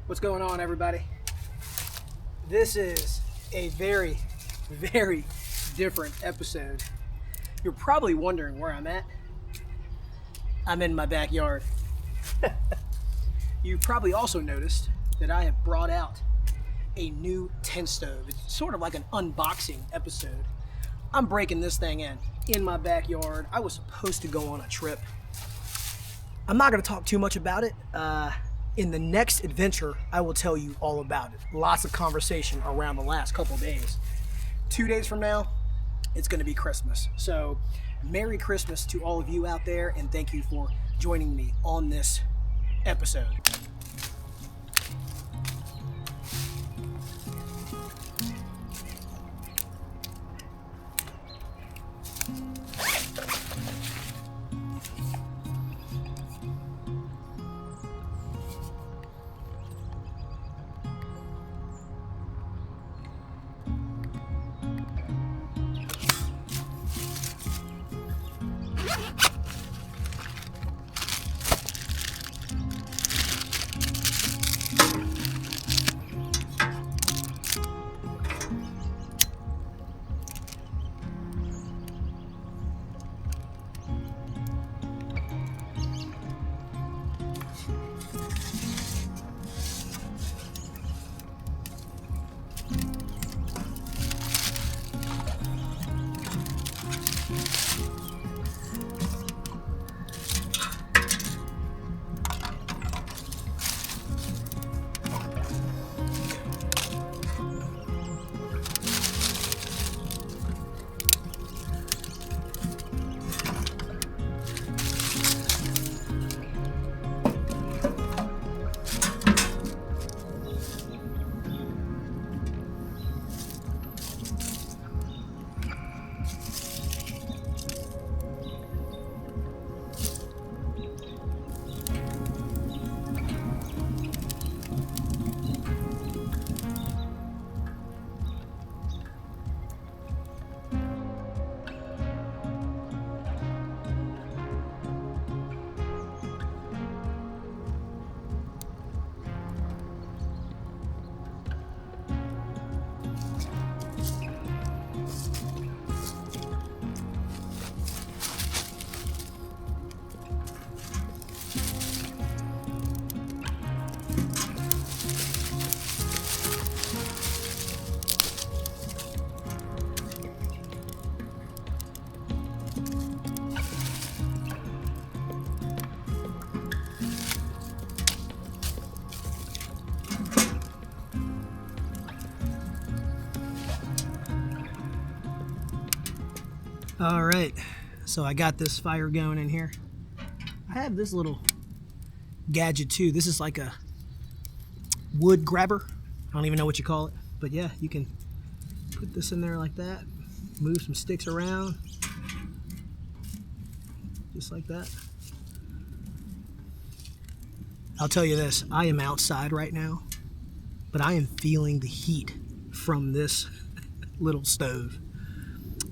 What's going on, everybody? This is a very, very different episode. You're probably wondering where I'm at. I'm in my backyard. You probably also noticed that I have brought out a new tent stove. It's sort of like an unboxing episode. I'm breaking this thing in my backyard. I was supposed to go on a trip. I'm not going to talk too much about it. In the next adventure, I will tell you all about it. Lots of conversation around the last couple days. 2 days from now, it's going to be Christmas. So, Merry Christmas to all of you out there, and thank you for joining me on this episode. All right, so I got this fire going in here. I have this little gadget too. This is like a wood grabber. I don't even know what you call it, but yeah, you can put this in there like that, move some sticks around, just like that. I'll tell you this, I am outside right now, but I am feeling the heat from this little stove.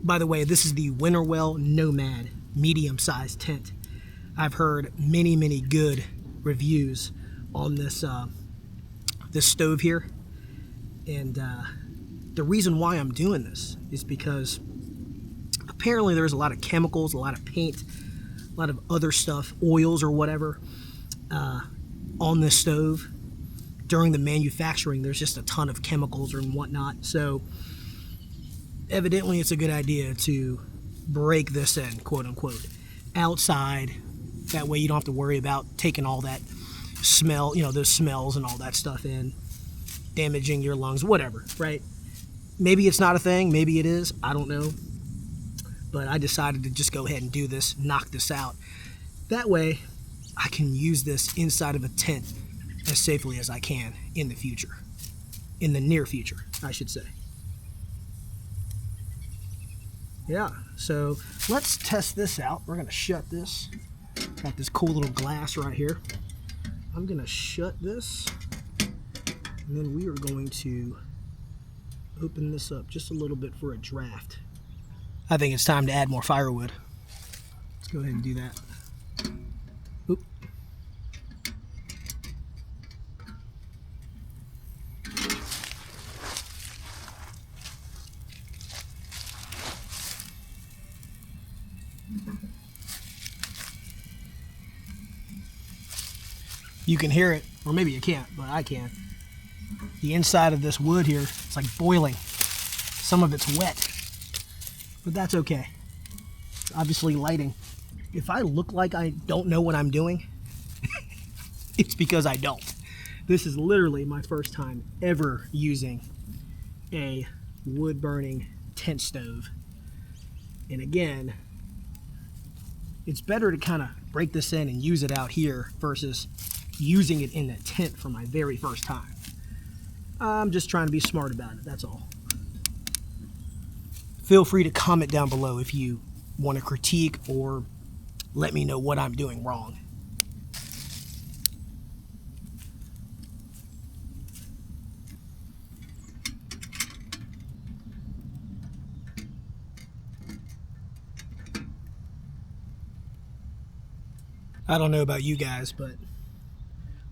By the way, this is the Winnerwell Nomad medium-sized tent. I've heard many, many good reviews on this this stove here, and the reason why I'm doing this is because apparently there's a lot of chemicals, a lot of paint, a lot of other stuff, oils or whatever, on this stove. During the manufacturing, there's just a ton of chemicals and whatnot, so evidently it's a good idea to break this in, quote unquote, outside. That way you don't have to worry about taking all that smell, those smells and all that stuff in, damaging your lungs, whatever, right? Maybe it's not a thing, maybe it is, I don't know. But I decided to just go ahead and do this, knock this out. That way I can use this inside of a tent as safely as I can in the future. In the near future, I should say. Yeah, so let's test this out. We're gonna shut this. Got this cool little glass right here. I'm gonna shut this, and then we are going to open this up just a little bit for a draft. I think it's time to add more firewood. Let's go ahead and do that. Oop. You can hear it, or maybe you can't, but I can. The inside of this wood here, it's like boiling. Some of it's wet, but that's okay. It's obviously lighting. If I look like I don't know what I'm doing, it's because I don't. This is literally my first time ever using a wood-burning tent stove. And again, it's better to kind of break this in and use it out here versus using it in a tent for my very first time. I'm just trying to be smart about it, that's all. Feel free to comment down below if you want to critique or let me know what I'm doing wrong. I don't know about you guys, but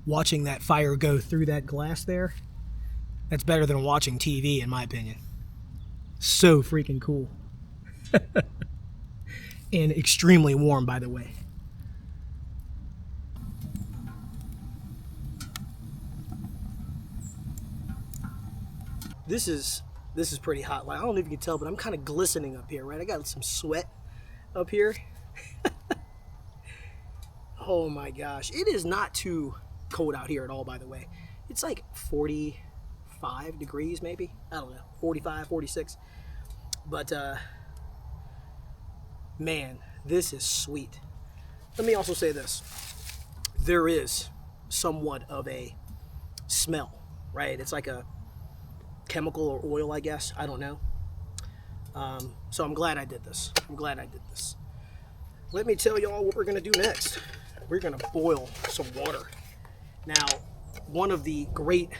watching that fire go through that glass there, that's better than watching TV in my opinion. So freaking cool. And extremely warm, by the way. This is pretty hot. Like, I don't know if you can tell, but I'm kind of glistening up here, right? I got some sweat up here. Oh my gosh. It is not too cold out here at all, by the way. It's like 45 degrees maybe. I don't know. 45, 46. But man, this is sweet. Let me also say this. There is somewhat of a smell, right? It's like a chemical or oil, I guess. I don't know. So I'm glad I did this. I'm glad I did this. Let me tell y'all what we're gonna do next. We're gonna boil some water. Now, one of the great,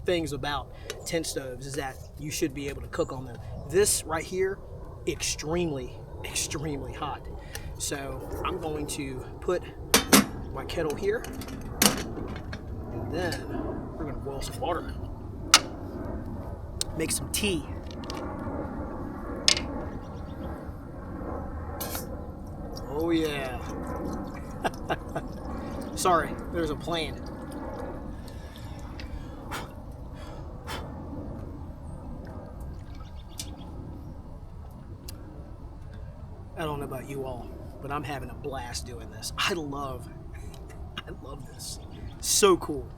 things about tent stoves is that you should be able to cook on them. This right here, extremely, extremely hot. So I'm going to put my kettle here, and then we're gonna boil some water. Make some tea. Oh yeah. Sorry, there's a plane. I don't know about you all, but I'm having a blast doing this. I love this. So cool.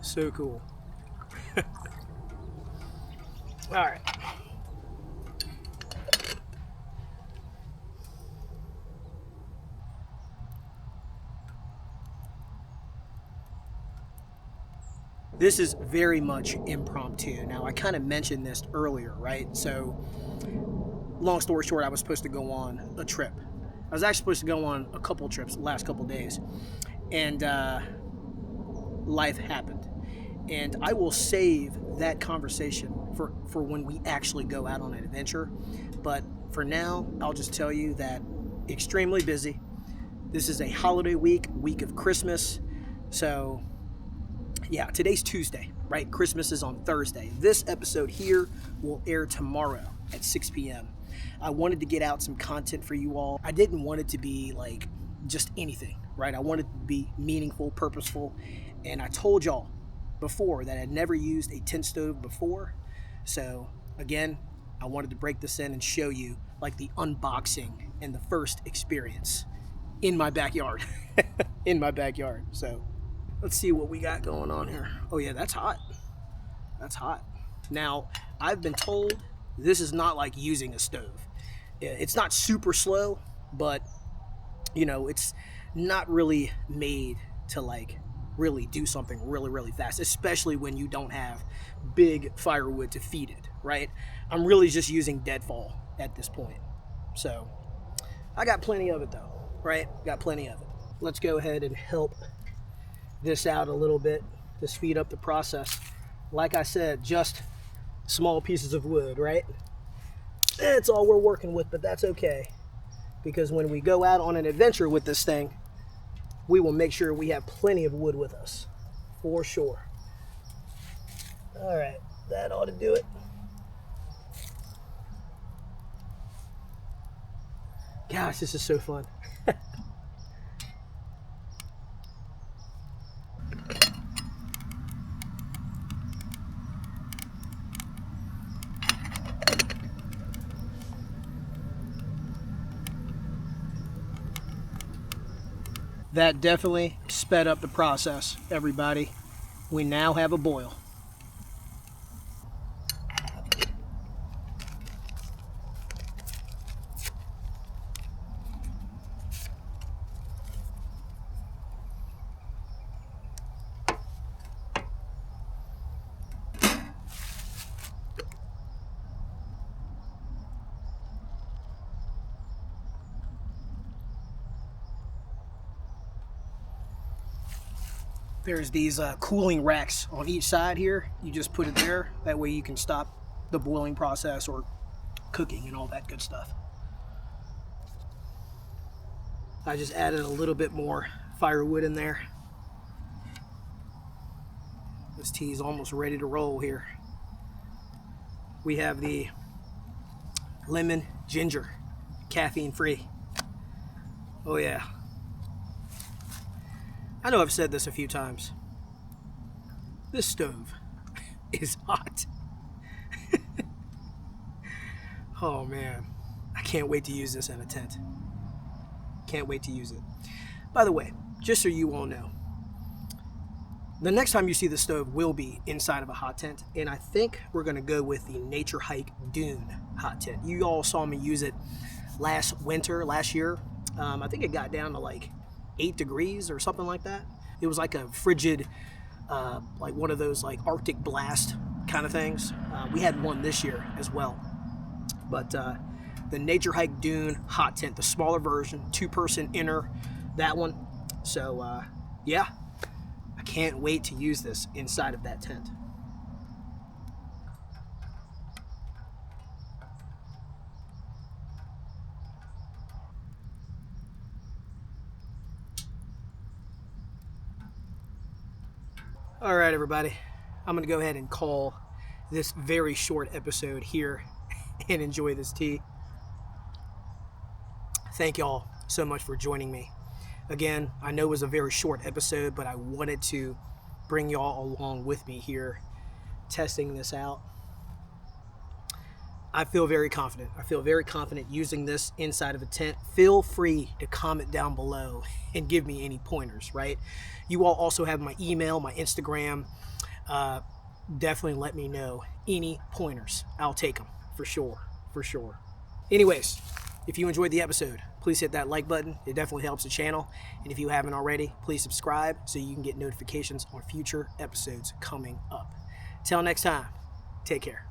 So cool. All right. This is very much impromptu. Now, I kind of mentioned this earlier, right? So, long story short, I was supposed to go on a trip. I was actually supposed to go on a couple trips the last couple days, and life happened. And I will save that conversation for when we actually go out on an adventure. But for now, I'll just tell you that extremely busy. This is a holiday week of Christmas. So, yeah, today's Tuesday, right? Christmas is on Thursday. This episode here will air tomorrow at 6 p.m. I wanted to get out some content for you all. I didn't want it to be like just anything, right? I wanted it to be meaningful, purposeful. And I told y'all before that I'd never used a tent stove before. So, again, I wanted to break this in and show you like the unboxing and the first experience in my backyard. In my backyard. So, let's see what we got going on here. Oh yeah, that's hot. That's hot. Now, I've been told this is not like using a stove. It's not super slow, but you know, it's not really made to like really do something really, really fast, especially when you don't have big firewood to feed it, right? I'm really just using deadfall at this point. So, I got plenty of it though, right? Got plenty of it. Let's go ahead and help this out a little bit to speed up the process. Like I said, just small pieces of wood, right? That's all we're working with, but that's okay. Because when we go out on an adventure with this thing, we will make sure we have plenty of wood with us, for sure. All right, that ought to do it. Gosh, this is so fun. That definitely sped up the process, everybody. We now have a boil. There's these cooling racks on each side here. You just put it there. That way you can stop the boiling process or cooking and all that good stuff. I just added a little bit more firewood in there. This tea is almost ready to roll here. We have the lemon ginger, caffeine free. Oh yeah. I know I've said this a few times. This stove is hot. Oh man, I can't wait to use this in a tent. Can't wait to use it. By the way, just so you all know, the next time you see the stove will be inside of a hot tent, and I think we're gonna go with the Nature Hike Dune hot tent. You all saw me use it last year. I think it got down to like 8 degrees or something like that. It was like a frigid, like one of those like Arctic blast kind of things. We had one this year as well. But the Nature Hike Dune hot tent, the smaller version, 2-person inner, that one. So yeah, I can't wait to use this inside of that tent. All right, everybody, I'm gonna go ahead and call this very short episode here and enjoy this tea. Thank y'all so much for joining me. Again, I know it was a very short episode, but I wanted to bring y'all along with me here testing this out. I feel very confident. I feel very confident using this inside of a tent. Feel free to comment down below and give me any pointers, right? You all also have my email, my Instagram. Definitely let me know any pointers. I'll take them for sure, for sure. Anyways, if you enjoyed the episode, please hit that like button. It definitely helps the channel. And if you haven't already, please subscribe so you can get notifications on future episodes coming up. Till next time, take care.